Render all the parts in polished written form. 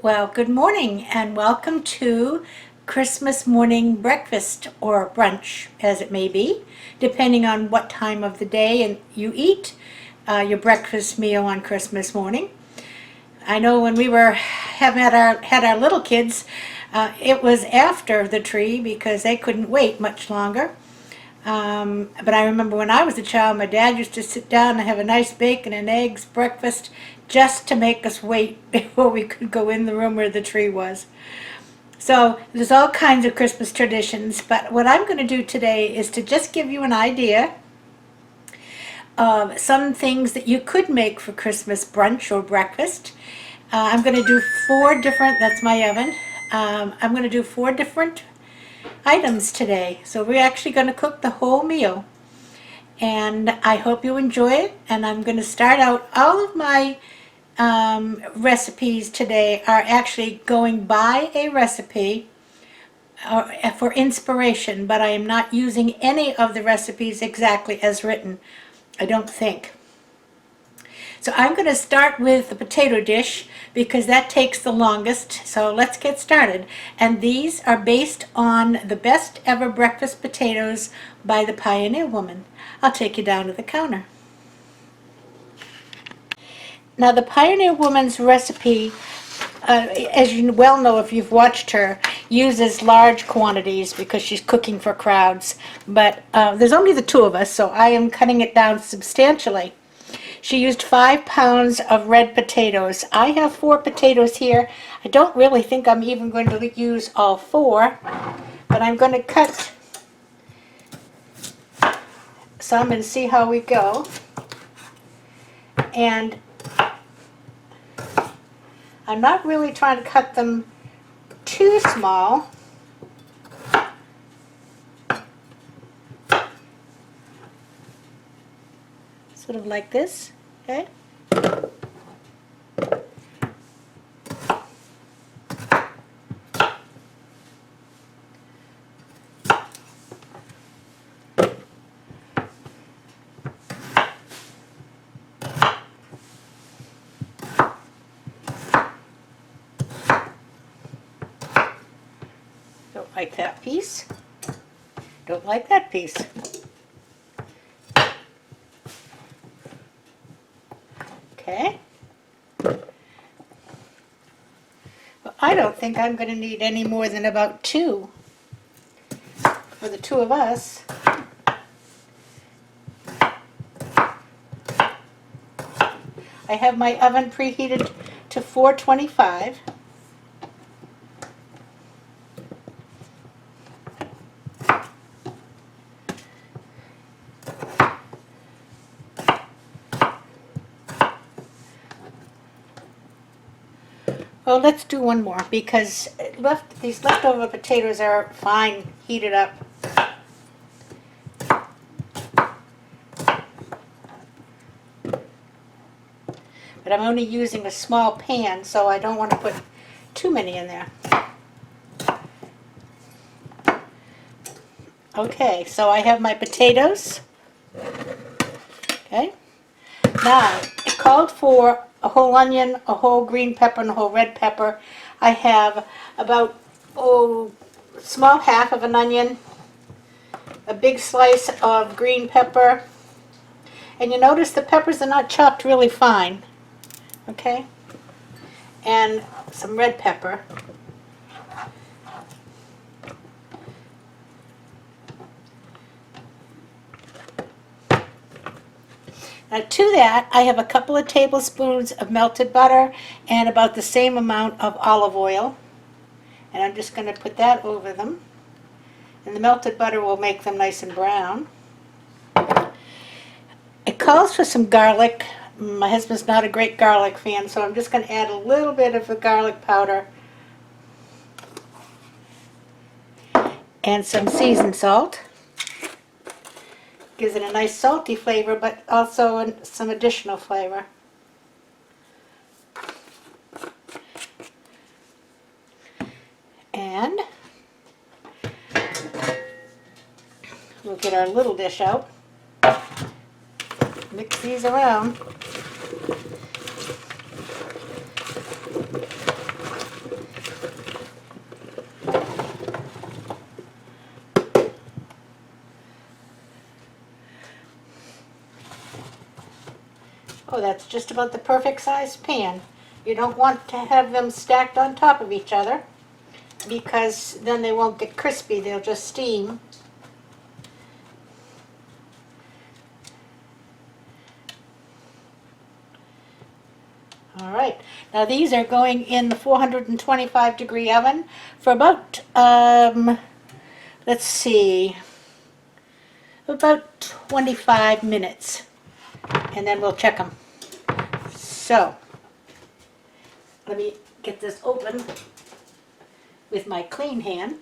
Well, good morning and welcome to Christmas morning breakfast or brunch, as it may be, depending on what time of the day and you eat your breakfast meal on Christmas morning. I know when we were had our little kids, it was after the tree because they couldn't wait much longer. But I remember when I was a child, my dad used to sit down and have a nice bacon and eggs breakfast just to make us wait before we could go in the room where the tree was. So there's all kinds of Christmas traditions, but what I'm going to do today is to just give you an idea of some things that you could make for Christmas brunch or breakfast. I'm going to do that's my oven. I'm going to do 4 different items today. So we're actually going to cook the whole meal. And I hope you enjoy it. And I'm going to start out, all of my recipes today are actually going by a recipe for inspiration, but I am not using any of the recipes exactly as written, I don't think. So I'm going to start with the potato dish because that takes the longest. So let's get started. And these are based on the best ever breakfast potatoes by the Pioneer Woman. I'll take you down to the counter. Now the Pioneer Woman's recipe, as you well know if you've watched her, uses large quantities because she's cooking for crowds. But there's only the 2 of us, so I am cutting it down substantially. She used 5 pounds of red potatoes. I have 4 potatoes here. I don't really think I'm even going to use all 4, but I'm going to cut some and see how we go. And I'm not really trying to cut them too small. Sort of like this, okay? Don't like that piece. Don't like that piece. Okay. Well, I don't think I'm going to need any more than about 2 for the 2 of us. I have my oven preheated to 425. Well, let's do one more because these leftover potatoes are fine heated up. But I'm only using a small pan, so I don't want to put too many in there. Okay, so I have my potatoes. Okay. Now, it called for a whole onion, a whole green pepper, and a whole red pepper. I have about, small half of an onion, a big slice of green pepper, and you notice the peppers are not chopped really fine, okay? And some red pepper. Now to that, I have a couple of tablespoons of melted butter and about the same amount of olive oil. And I'm just going to put that over them. And the melted butter will make them nice and brown. It calls for some garlic. My husband's not a great garlic fan, so I'm just going to add a little bit of the garlic powder. And some seasoned salt. Gives it a nice salty flavor, but also some additional flavor. And we'll get our little dish out. Mix these around. that's just about the perfect size pan. You don't want to have them stacked on top of each other because then they won't get crispy, they'll just steam. All right, now these are going in the 425-degree oven for about, let's see, about 25 minutes, and then we'll check them. So, let me get this open with my clean hand.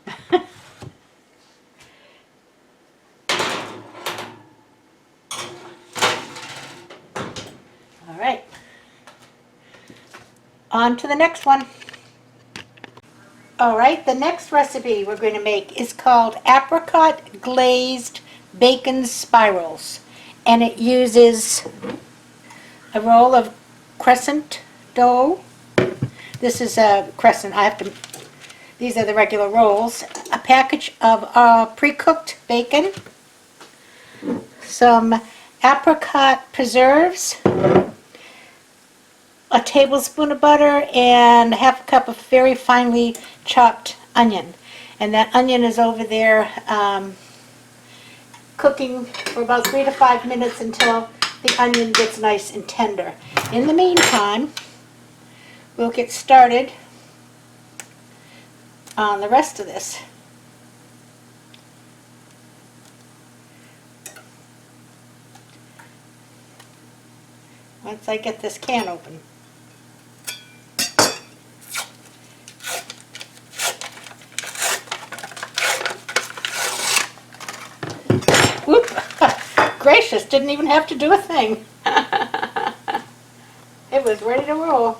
All right. On to the next one. All right, the next recipe we're going to make is called Apricot Glazed Bacon Spirals. And it uses a roll of Crescent dough. This is a Crescent. These are the regular rolls. A package of pre-cooked bacon. Some apricot preserves. A tablespoon of butter and half a cup of very finely chopped onion. And that onion is over there cooking for about 3 to 5 minutes until the onion gets nice and tender. In the meantime, we'll get started on the rest of this. Once I get this can open. Whoop! Gracious, didn't even have to do a thing. It was ready to roll.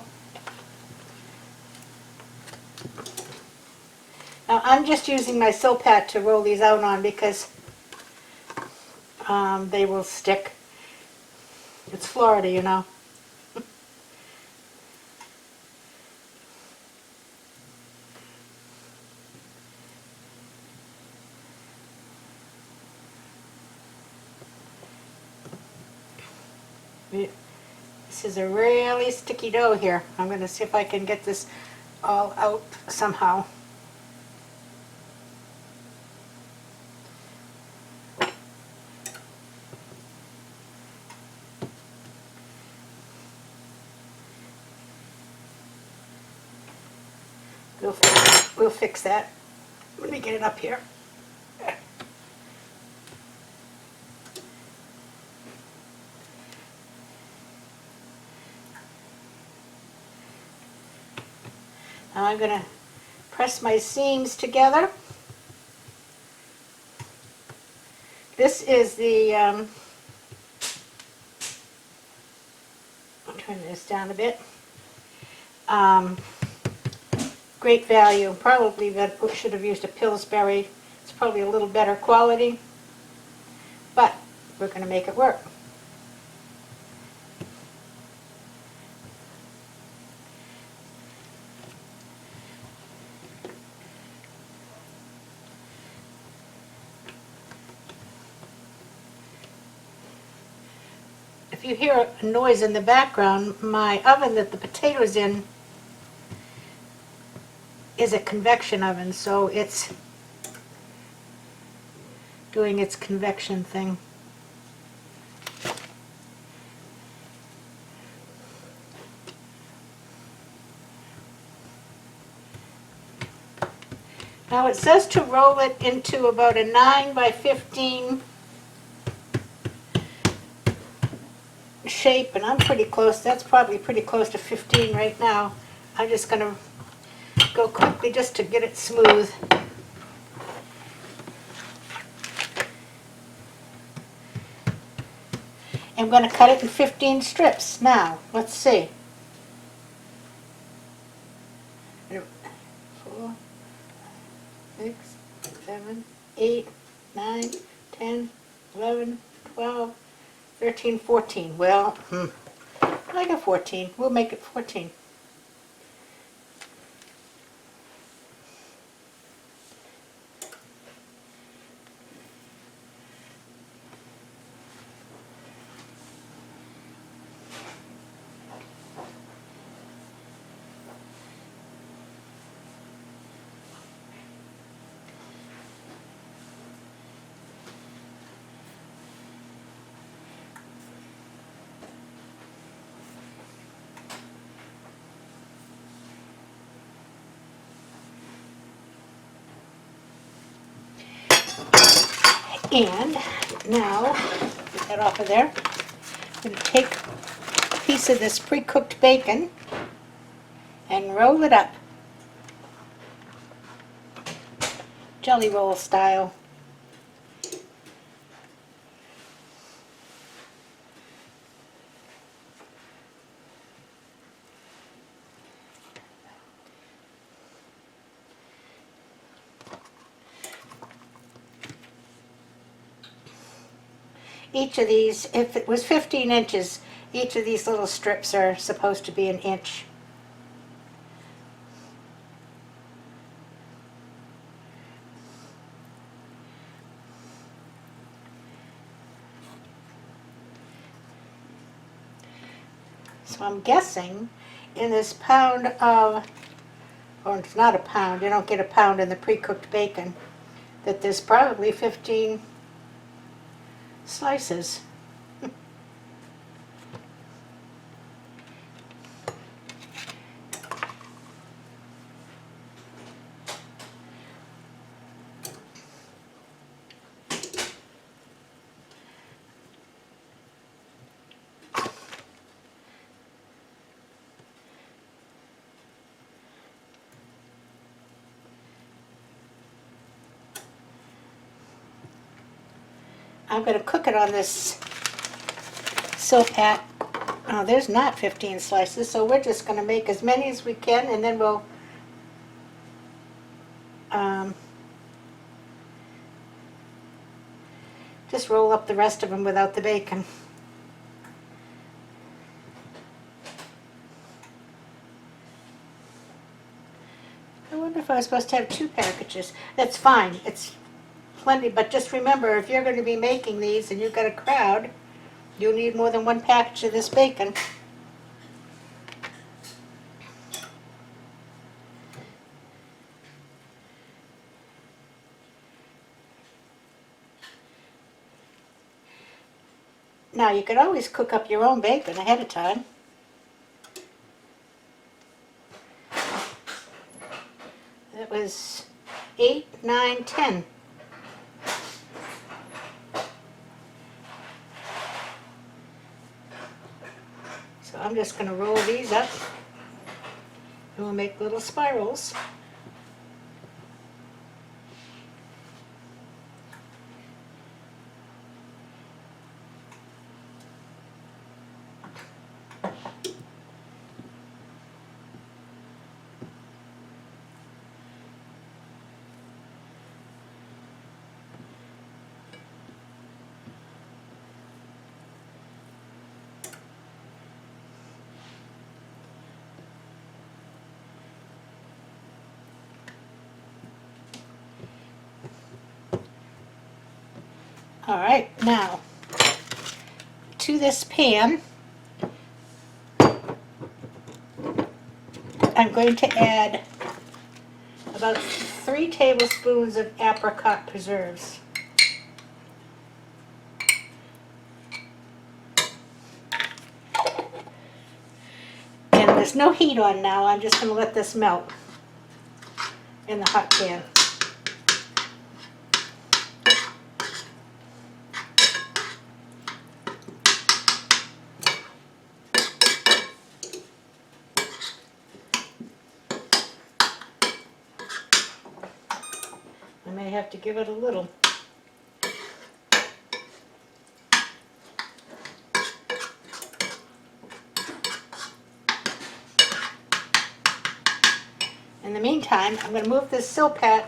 Now I'm just using my Silpat to roll these out on because they will stick. It's Florida, you know. This is a really sticky dough here. I'm going to see if I can get this all out somehow. We'll fix that. Let me get it up here. Now I'm going to press my seams together. This is the, I'll turn this down a bit. Great value. Probably that should have used a Pillsbury. It's probably a little better quality, but we're going to make it work. If you hear a noise in the background, my oven that the potatoes in is a convection oven, so it's doing its convection thing. Now it says to roll it into about a 9 by 15 shape, and I'm pretty close. That's probably pretty close to 15 right now. I'm just going to go quickly just to get it smooth. I'm going to cut it in 15 strips. Now, let's see. 4, 6, 7, 8, 9, 10, 11, 12, 13, 14. Well, I got 14. We'll make it 14. And now, get that off of there. I'm going to take a piece of this pre-cooked bacon and roll it up, jelly roll style. Each of these, if it was 15 inches, each of these little strips are supposed to be an inch. So I'm guessing in this pound of, or it's not a pound, you don't get a pound in the pre-cooked bacon, that there's probably 15 slices. I'm going to cook it on this silpat. Oh, there's not 15 slices, so we're just going to make as many as we can, and then we'll just roll up the rest of them without the bacon. I wonder if I was supposed to have 2 packages. That's fine. It's plenty, but just remember, if you're going to be making these and you've got a crowd, you'll need more than 1 package of this bacon. Now, you could always cook up your own bacon ahead of time. That was 8, 9, 10. So I'm just going to roll these up, and we'll make little spirals. All right, now to this pan, I'm going to add about 3 tablespoons of apricot preserves. And there's no heat on now, I'm just going to let this melt in the hot pan. I may have to give it a little. In the meantime, I'm going to move this silpat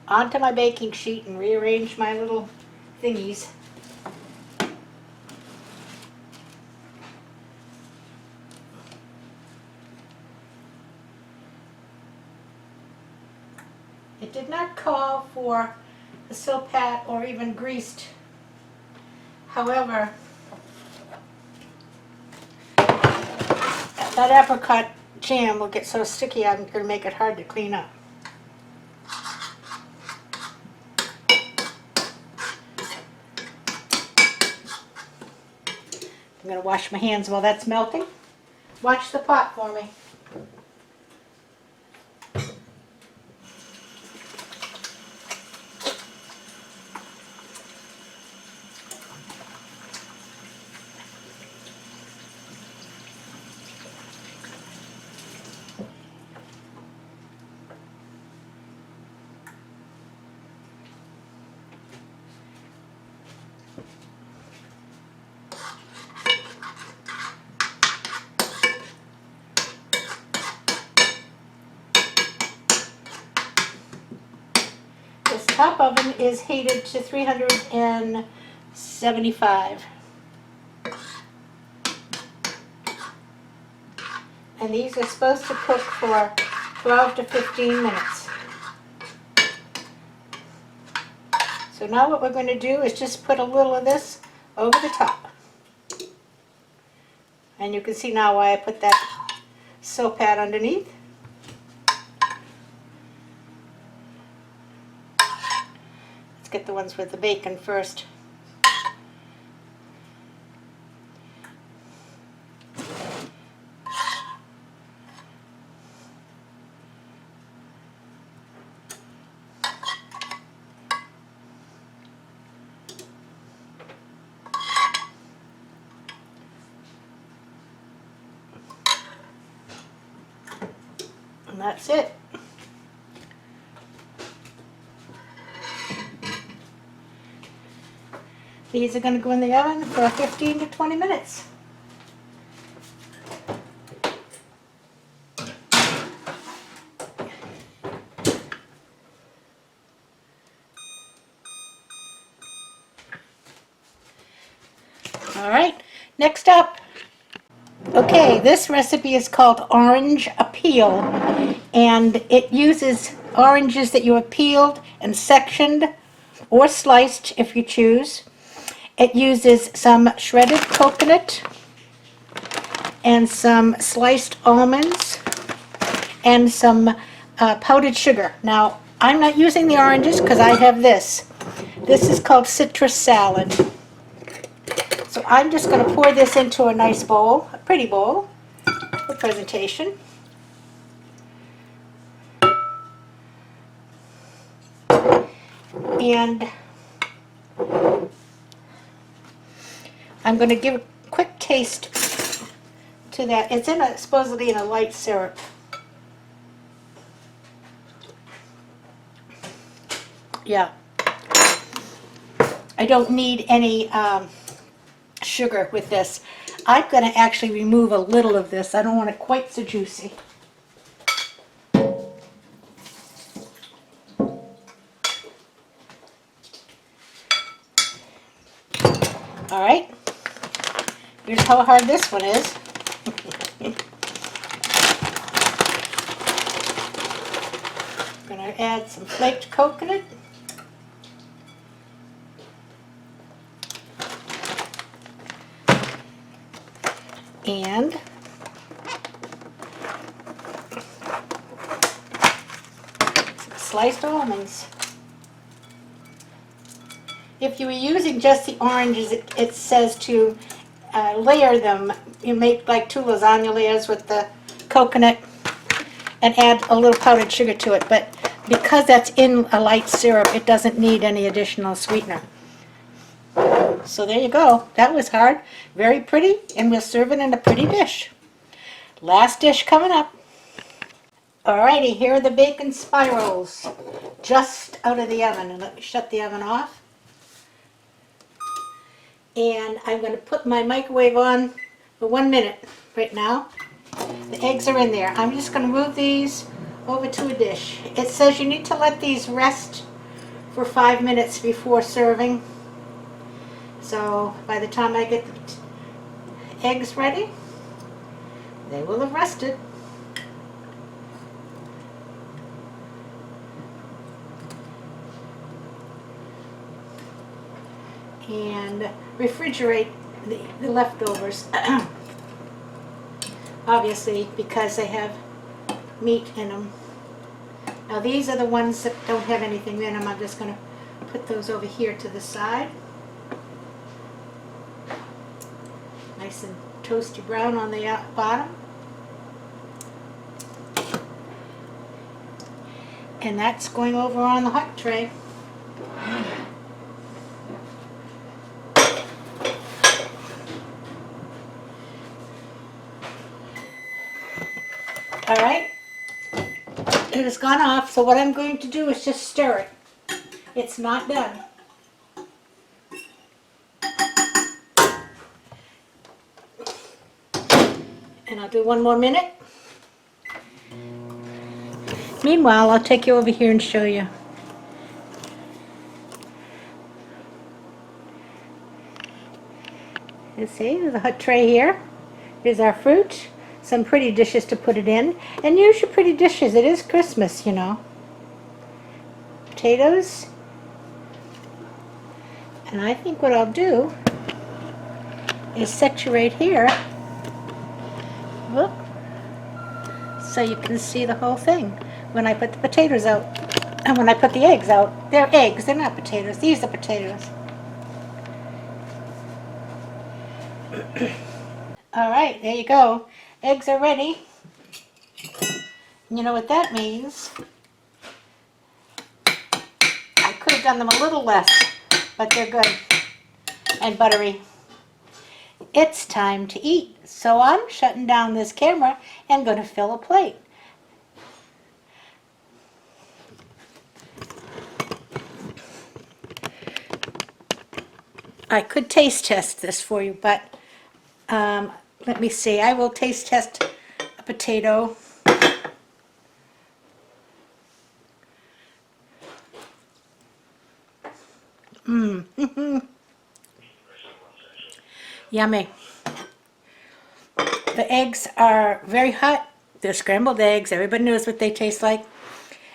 onto my baking sheet and rearrange my little thingies. It did not call for the silpat or even greased. However, that apricot jam will get so sticky I'm going to make it hard to clean up. I'm going to wash my hands while that's melting. Watch the pot for me. top oven is heated to 375. And these are supposed to cook for 12 to 15 minutes. So now what we're going to do is just put a little of this over the top. And you can see now why I put that soap pad underneath. Let's get the ones with the bacon first. And that's it. These are going to go in the oven for 15 to 20 minutes. All right, next up. Okay, this recipe is called Orange Appeal, and it uses oranges that you have peeled and sectioned or sliced if you choose. It uses some shredded coconut and some sliced almonds and some powdered sugar. Now, I'm not using the oranges because I have this. This is called citrus salad. So I'm just going to pour this into a nice bowl, a pretty bowl for presentation. And I'm going to give a quick taste to that. It's supposedly in a light syrup. Yeah. I don't need any sugar with this. I'm going to actually remove a little of this. I don't want it quite so juicy. All right. Here's how hard this one is. I'm going to add some flaked coconut. And some sliced almonds. If you were using just the oranges, it says to layer them. You make like 2 lasagna layers with the coconut and add a little powdered sugar to it. But because that's in a light syrup, it doesn't need any additional sweetener. So there you go. That was hard. Very pretty, and we'll serve it in a pretty dish. Last dish coming up. Alrighty, here are the bacon spirals just out of the oven. And let me shut the oven off. And I'm going to put my microwave on for 1 minute right now. The eggs are in there. I'm just going to move these over to a dish. It says you need to let these rest for 5 minutes before serving. So by the time I get the eggs ready, they will have rested. And refrigerate the leftovers, obviously, because they have meat in them. Now these are the ones that don't have anything in them. I'm just going to put those over here to the side. Nice and toasty brown on the bottom. And that's going over on the hot tray. Alright, it has gone off, so what I'm going to do is just stir it. It's not done. And I'll do 1 more minute. Meanwhile, I'll take you over here and show you. You see, there's a hot tray here. Here's our fruit. Some pretty dishes to put it in. And use your pretty dishes. It is Christmas, you know. Potatoes. And I think what I'll do is set you right here. Whoop. So you can see the whole thing when I put the potatoes out. And when I put the eggs out. They're eggs, they're not potatoes. These are potatoes. Alright, there you go. Eggs are ready. You know what that means? I could have done them a little less, but they're good and buttery. It's time to eat, so I'm shutting down this camera and going to fill a plate. I could taste test this for you, but let me see. I will taste test a potato. Yummy. The eggs are very hot. They're scrambled eggs. Everybody knows what they taste like.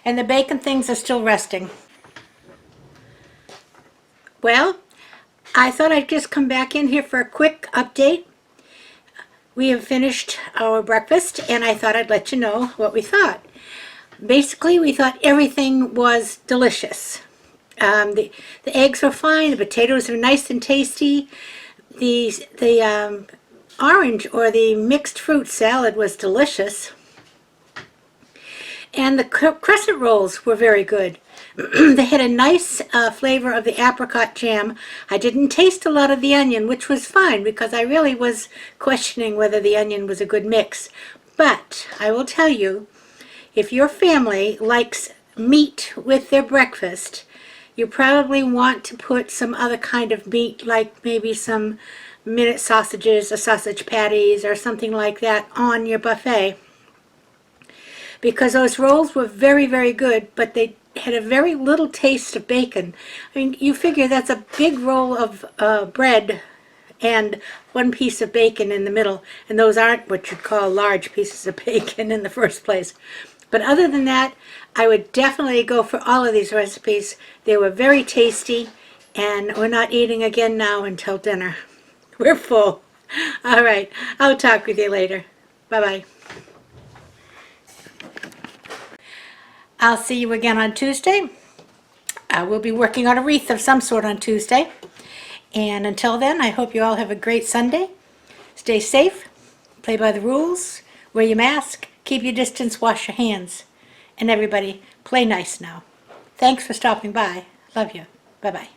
And the bacon things are still resting. Well, I thought I'd just come back in here for a quick update. We have finished our breakfast, and I thought I'd let you know what we thought. Basically, we thought everything was delicious. The eggs were fine. The potatoes are nice and tasty. The orange or the mixed fruit salad was delicious. And the crescent rolls were very good. They had a nice flavor of the apricot jam. I didn't taste a lot of the onion, which was fine because I really was questioning whether the onion was a good mix. But I will tell you, if your family likes meat with their breakfast, you probably want to put some other kind of meat, like maybe some minute sausages or sausage patties or something like that on your buffet. Because those rolls were very, very good, but they had a very little taste of bacon. I mean, you figure that's a big roll of bread and one piece of bacon in the middle, and those aren't what you'd call large pieces of bacon in the first place. But other than that, I would definitely go for all of these recipes. They were very tasty, and we're not eating again now until dinner. We're full. All right, I'll talk with you later. Bye-bye. I'll see you again on Tuesday. I will be working on a wreath of some sort on Tuesday. And until then, I hope you all have a great Sunday. Stay safe, play by the rules, wear your mask, keep your distance, wash your hands. And everybody, play nice now. Thanks for stopping by. Love you. Bye-bye.